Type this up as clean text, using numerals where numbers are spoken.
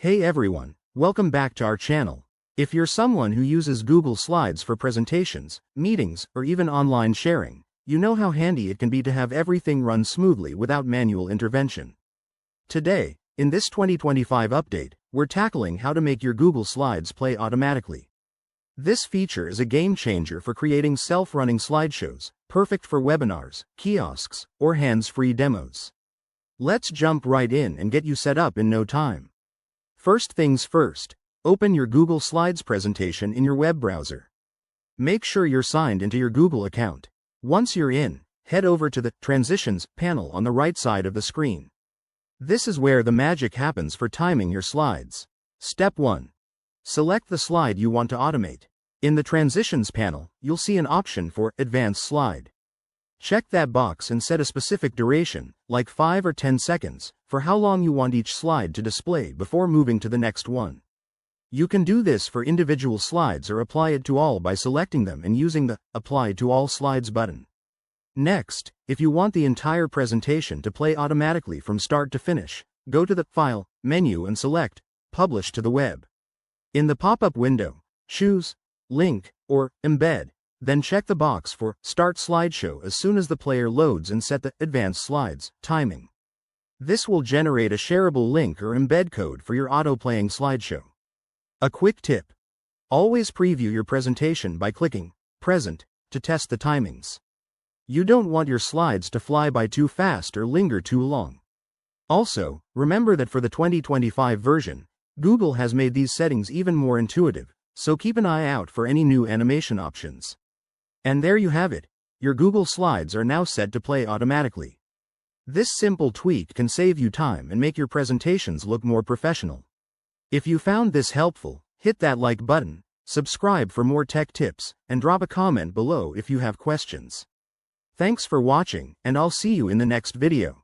Hey everyone, welcome back to our channel. If you're someone who uses Google Slides for presentations, meetings, or even online sharing, you know how handy it can be to have everything run smoothly without manual intervention. Today, in this 2025 update, we're tackling how to make your Google Slides play automatically. This feature is a game changer for creating self-running slideshows, perfect for webinars, kiosks, or hands-free demos. Let's jump right in and get you set up in no time. First things first, open your Google Slides presentation in your web browser. Make sure you're signed into your Google account. Once you're in, head over to the Transitions panel on the right side of the screen. This is where the magic happens for timing your slides. Step 1. Select the slide you want to automate. In the Transitions panel, you'll see an option for Advanced Slide. Check that box and set a specific duration, like 5 or 10 seconds, for how long you want each slide to display before moving to the next one. You can do this for individual slides or apply it to all by selecting them and using the Apply to All Slides button. Next, if you want the entire presentation to play automatically from start to finish, go to the File menu and select Publish to the Web. In the pop-up window, choose Link or Embed. Then check the box for Start Slideshow as soon as the player loads and set the Advanced Slides timing. This will generate a shareable link or embed code for your auto-playing slideshow. A quick tip: always preview your presentation by clicking Present to test the timings. You don't want your slides to fly by too fast or linger too long. Also, remember that for the 2025 version, Google has made these settings even more intuitive, so keep an eye out for any new animation options. And there you have it, your Google Slides are now set to play automatically. This simple tweak can save you time and make your presentations look more professional. If you found this helpful, hit that like button, subscribe for more tech tips, and drop a comment below if you have questions. Thanks for watching, and I'll see you in the next video.